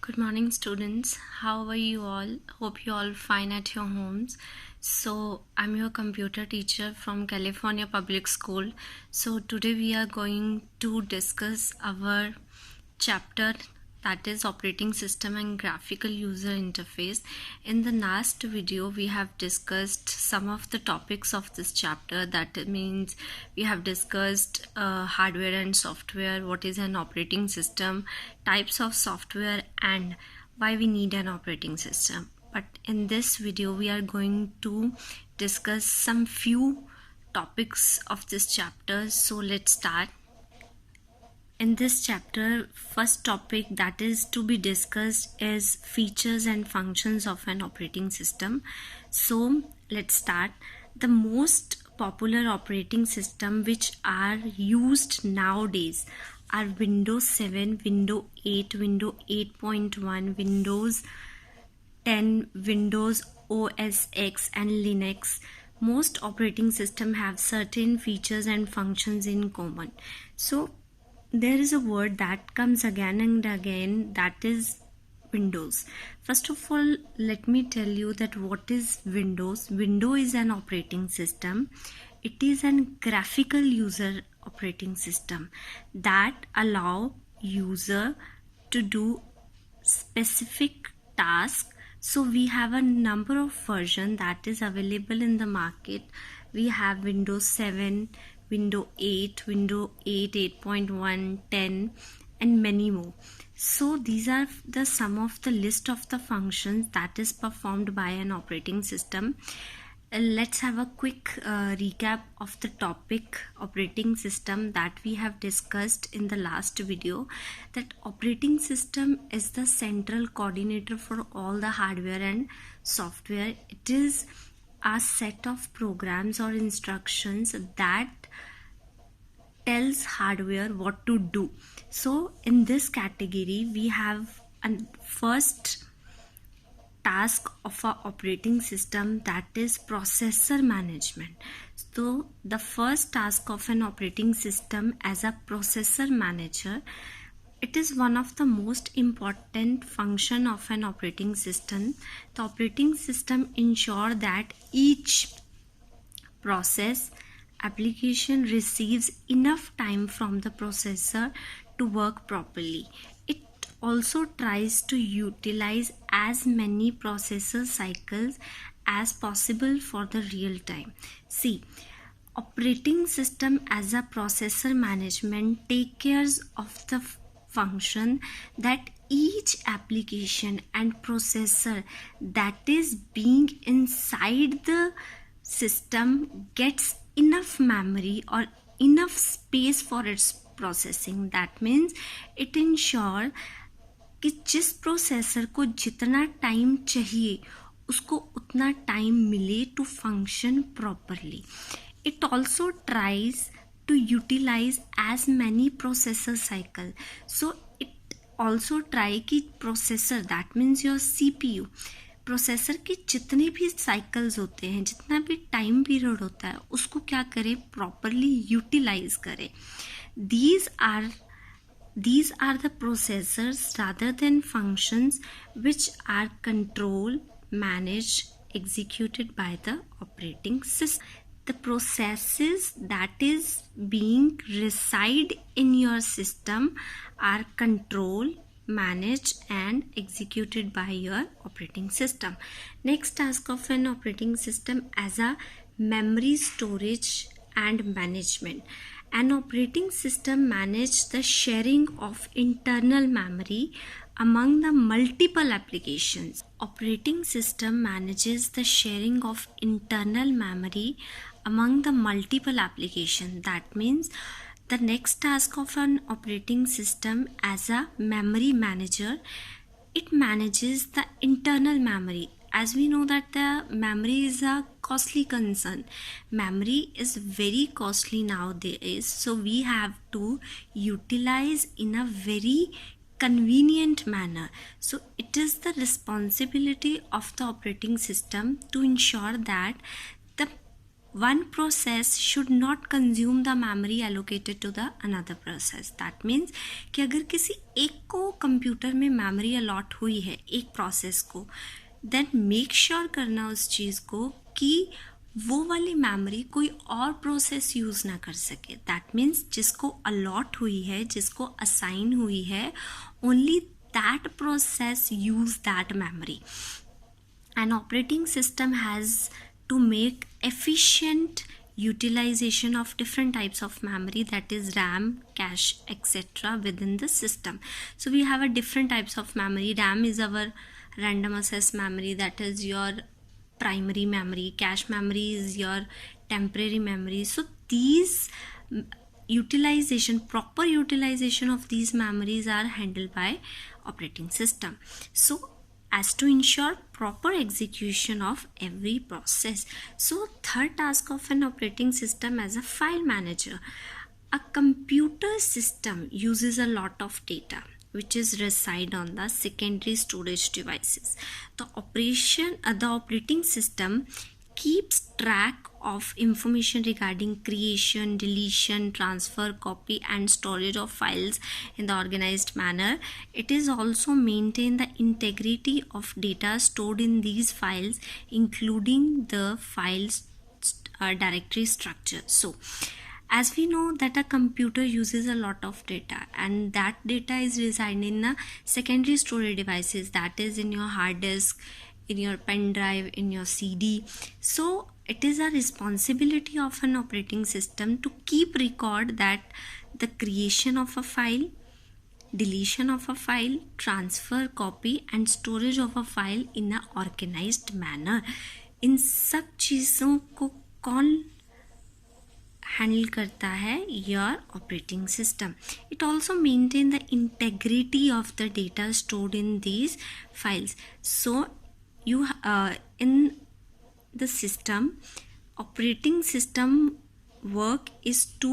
Good morning, students. How are you all? Hope you all fine at your homes. So, I'm your computer teacher from California Public School. So, today we are going to discuss our chapter that is operating system and graphical user interface. In the last video we have discussed some of the topics of this chapter. That means we have discussed hardware and software, what is an operating system, types of software, and why we need an operating system. But in this video we are going to discuss some few topics of this chapter. So let's start. In this chapter, first topic that is to be discussed is features and functions of an operating system. So let's start. The most popular operating system which are used nowadays are Windows 7, Windows 8, Windows 8.1, Windows 10, Windows OS X, and Linux. Most operating systems have certain features and functions in common. So there is a word that comes again and again, that is Windows. First of all, let me tell you that what is Windows. Windows is an operating system. It is a graphical user operating system that allow user to do specific task. So we have a number of version that is available in the market. We have Windows 7, Windows 8, Windows 8, 8.1, 10, and many more. So these are the some of the list of the functions that is performed by an operating system. Let's have a quick recap of the topic operating system that we have discussed in the last video. That operating system is the central coordinator for all the hardware and software. It is a set of programs or instructions that tells hardware what to do. So in this category we have a first task of our operating system, that is processor management. So the first task of an operating system as a processor manager, it is one of the most important function of an operating system. The operating system ensure that each process application receives enough time from the processor to work properly. It also tries to utilize as many processor cycles as possible for the real time. See, operating system as a processor management take cares of the function that each application and processor that is being inside the system gets enough memory or enough space for its processing. That means it ensure कि जिस processor को जितना time चाहिए उसको उतना time मिले to function properly. It also tries to utilize as many processor cycle. So it also try कि processor, that means your CPU, processor के जितने भी साइकिल्स होते हैं, जितना भी टाइम पीरियड होता है, उसको क्या करे, प्रॉपरली यूटिलाइज करे. These are the processors rather than functions which are controlled, managed, executed by the operating system. The processes that is being reside in your system are controlled, managed, and executed by your operating system. Next task of an operating system as a memory storage and management. An operating system manages the sharing of internal memory among the multiple applications. Operating system manages the sharing of internal memory among the multiple applications. That means the next task of an operating system as a memory manager, it manages the internal memory. As we know that the memory is a costly concern. Memory is very costly nowadays, so we have to utilize in a very convenient manner. So it is the responsibility of the operating system to ensure that the one process should not consume the memory allocated to the another process. That means कि अगर किसी एक को computer में memory allot हुई है एक process को, देन मेक श्योर करना उस चीज़ को कि वो वाली मेमोरी कोई और प्रोसेस यूज़ ना कर सके. दैट मीन्स जिसको अलॉट हुई है, जिसको असाइन हुई है, only that process use that memory. An operating system has to make efficient utilization of different types of memory, that is RAM, cache, etc. within the system. So we have a different types of memory. RAM is our random access memory, that is your primary memory. Cache memory is your temporary memory. So these proper utilization of these memories are handled by operating system. So as to ensure proper execution of every process. So third task of an operating system as a file manager. A computer system uses a lot of data which is reside on the secondary storage devices. The operating system keeps track of information regarding creation, deletion, transfer, copy and storage of files in the organized manner. It is also maintain the integrity of data stored in these files, including the files directory structure. So as we know that a computer uses a lot of data, and that data is residing in the secondary storage devices, that is in your hard disk, in your pen drive, in your CD. So it is a responsibility of an operating system to keep record that the creation of a file, deletion of a file, transfer, copy and storage of a file in a organized manner. इन सब चीज़ों को कौन handle करता है? Your operating system. It also maintain the integrity of the data stored in these files. So you in the system, operating system work is to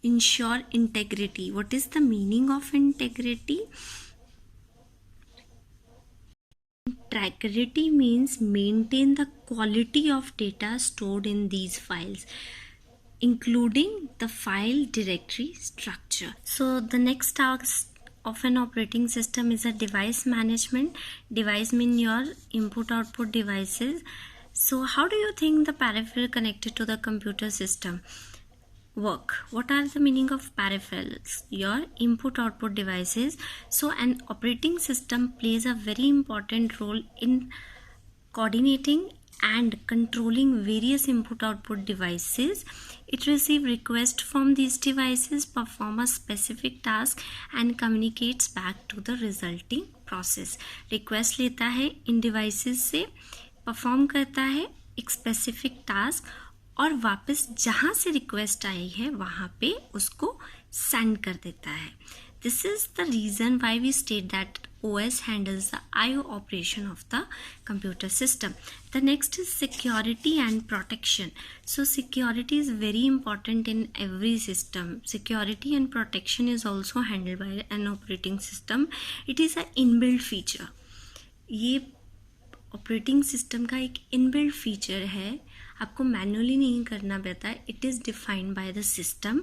ensure integrity. What is the meaning of integrity? Integrity means maintain the quality of data stored in these files, including the file directory structure. So the next task of an operating system is a device management. Device mean your input output devices. So how do you think the peripheral connected to the computer system work? What are the meaning of peripherals? Your input output devices. So an operating system plays a very important role in coordinating and controlling various input output devices. It receives requests from these devices, perform a specific task and communicates back to the resulting process. Request लेता है इन devices से, perform करता है एक specific task और वापस जहाँ से request आई है वहाँ पे उसको send कर देता है. This is the reason why we state that OS handles the I/O operation of the computer system. The next is security and protection. So security is very important in every system. Security and protection is also handled by an operating system. It is an inbuilt feature. ये operating system का एक inbuilt feature है, आपको manually नहीं करना पड़ता है. It is defined by the system.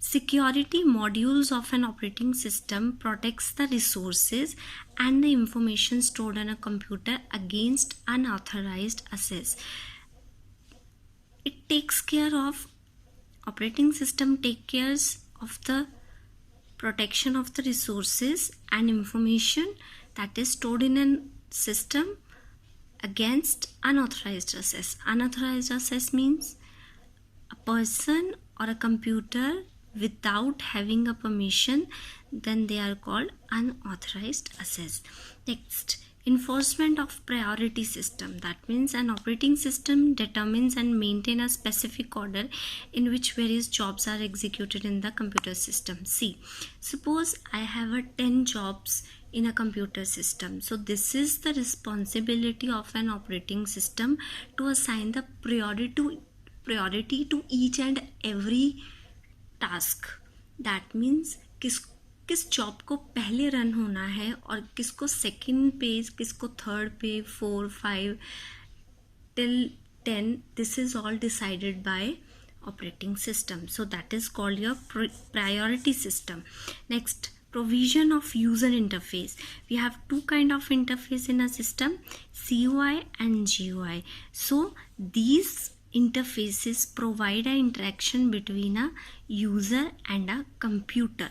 Security modules of an operating system protects the resources and the information stored on a computer against unauthorized access. It takes care of, operating system take cares of the protection of the resources and information that is stored in a system against unauthorized access. Unauthorized access means a person or a computer without having a permission, then they are called unauthorized access. Next, enforcement of priority system. That means an operating system determines and maintain a specific order in which various jobs are executed in the computer system. See, suppose I have a 10 jobs in a computer system. So this is the responsibility of an operating system to assign the priority to each and every task. That means किस job को पहले run होना है और किसको second पे, किसको third पे, 4, 5 till 10, this is all decided by operating system. So that is called your priority system. Next, provision of user interface. We have two kind of interface in a system, CUI and GUI. So these interfaces provide an interaction between a user and a computer.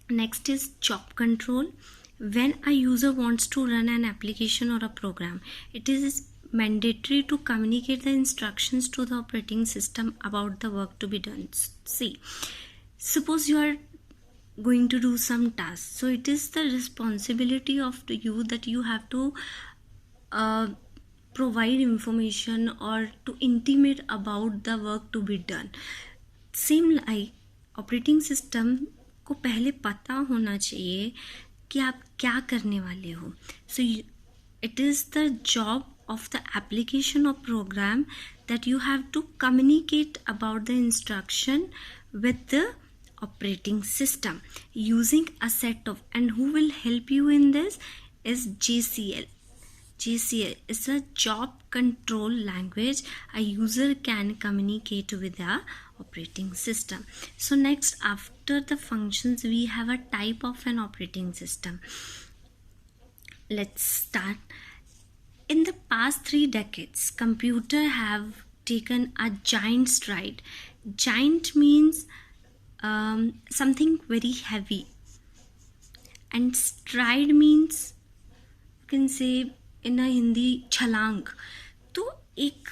Next is job control. When a user wants to run an application or a program, it is mandatory to communicate the instructions to the operating system about the work to be done. See, suppose you are going to do some task, so it is the responsibility of you that you have to provide information or to intimate about the work to be done. Same like operating system को पहले पता होना चाहिए कि आप क्या करने वाले हो. So it is the job of the application or program that you have to communicate about the instruction with the operating system using a set of, and who will help you in this is JCL. JCL is a job control language. A user can communicate with the operating system. So next, after the functions, we have a type of an operating system. Let's start. In the past 3 decades, computers have taken a giant stride. Giant means something very heavy, and stride means, you can say in a Hindi, छलांग. तो एक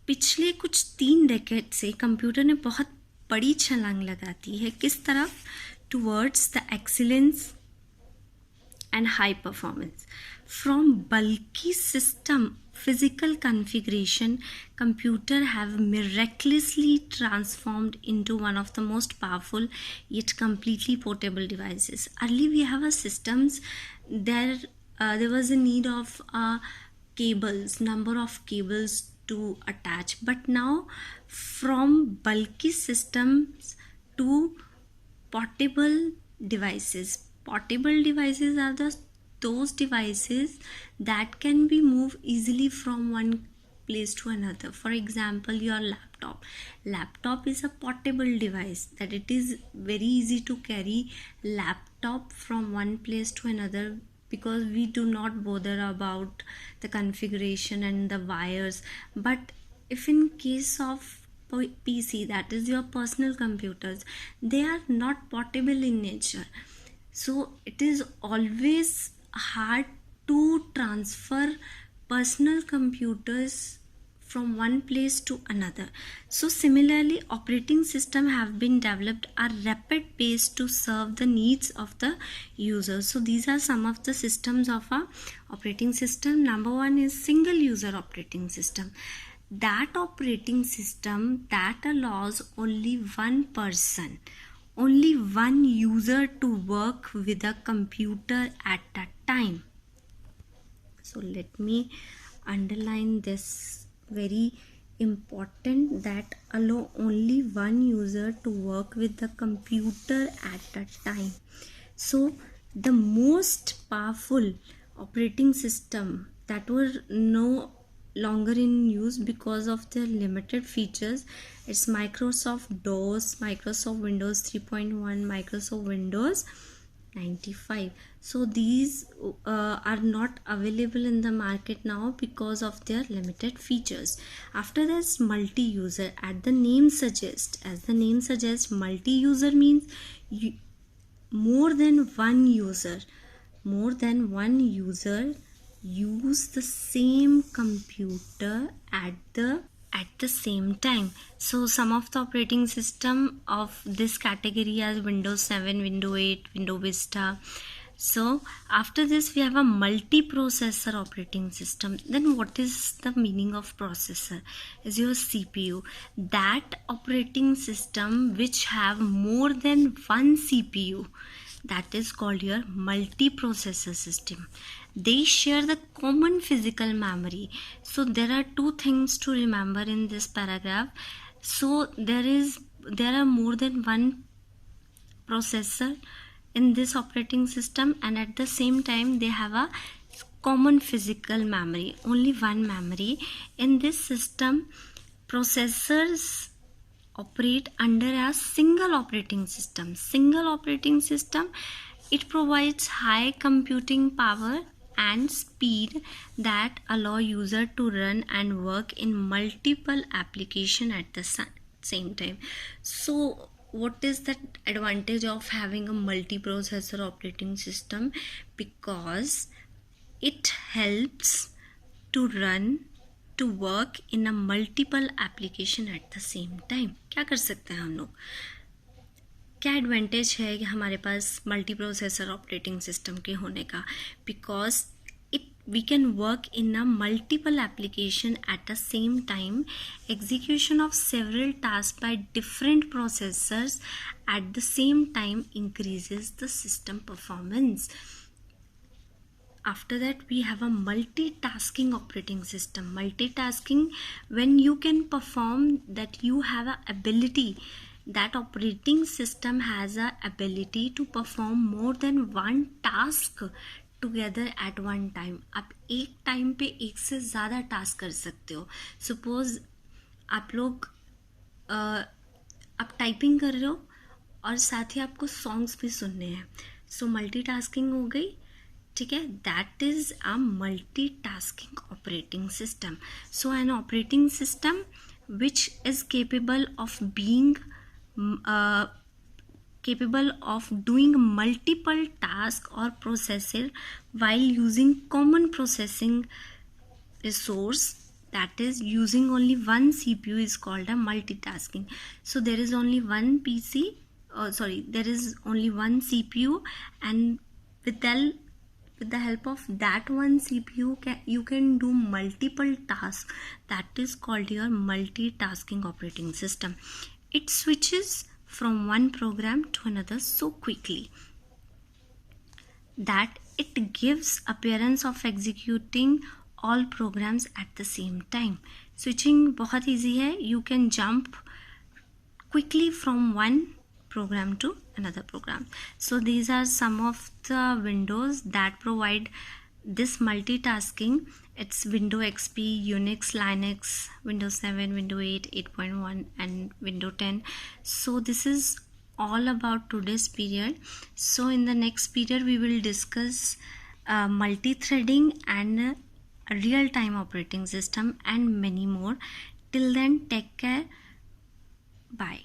पिछले कुछ 3 decade से computer ने बहुत बड़ी छलांग लगाती है. किस तरफ? Towards the excellence and high performance. From bulky system physical configuration, computer have miraculously transformed into one of the most powerful yet completely portable devices. Early we have a systems there was a need of cables, number of cables to attach, but now from bulky systems to portable devices. Portable devices are those devices that can be moved easily from one place to another. For example, your laptop. Laptop is a portable device that it is very easy to carry laptop from one place to another, because we do not bother about the configuration and the wires. But if in case of PC, that is your personal computers, they are not portable in nature. So it is always hard to transfer personal computers from one place to another. So similarly, operating system have been developed at a rapid pace to serve the needs of the users. So these are some of the systems of a operating system. Number 1 is single user operating system. That operating system that allows only one person, only one user to work with a computer at a time. So let me underline this very important, that allow only one user to work with the computer at a time. So the most powerful operating system that were no longer in use because of their limited features, it's Microsoft DOS, Microsoft Windows 3.1, Microsoft Windows 95. So these are not available in the market now because of their limited features. After this, multi-user, as the name suggests, multi-user means more than one user use the same computer at the same time. So some of the operating system of this category are Windows 7, Windows 8, Windows Vista. So after this we have a multi-processor operating system. Then what is the meaning of processor? Is your CPU. That operating system which have more than one CPU, that is called your multi-processor system. They share the common physical memory. So there are two things to remember in this paragraph. So there are more than one processor in this operating system, and at the same time they have a common physical memory, only one memory. In this system, processors operate under a single operating system. Single operating system, it provides high computing power and speed that allow user to run and work in multiple application at the same time. So what is the advantage of having a multiprocessor operating system? Because it helps to run to work in a multiple application at the same time. क्या कर सकते हैं हम लोग? क्या advantage है कि हमारे पास मल्टी प्रोसेसर ऑपरेटिंग सिस्टम के होने का? Because we can work in a multiple application at the same time. Execution of several tasks by different processors at the same time increases the system performance. After that, we have a multitasking operating system. Multitasking, when you can perform that, you have a ability, that operating system has a ability to perform more than one task together at one time. आप एक time पे एक से ज़्यादा task कर सकते हो. Suppose आप लोग आप टाइपिंग कर रहे हो और साथ ही आपको सॉन्ग्स भी सुनने हैं. सो मल्टीटास्किंग हो गई. ठीक है, that is a multitasking operating system. So an operating system which is capable of being capable of doing multiple tasks or processes while using common processing resource, that is using only one CPU, is called a multitasking. So there is only one there is only one CPU, and with the help of that one CPU you can do multiple tasks. That is called your multitasking operating system. It switches from one program to another so quickly that it gives appearance of executing all programs at the same time. Switching बहुत easy है. You can jump quickly from one program to another program. So these are some of the windows that provide this multitasking. It's Windows XP, Unix, Linux, Windows 7, Windows 8, 8.1 and Windows 10. So this is all about today's period. So in the next period we will discuss multi-threading and real-time operating system and many more. Till then, take care. Bye.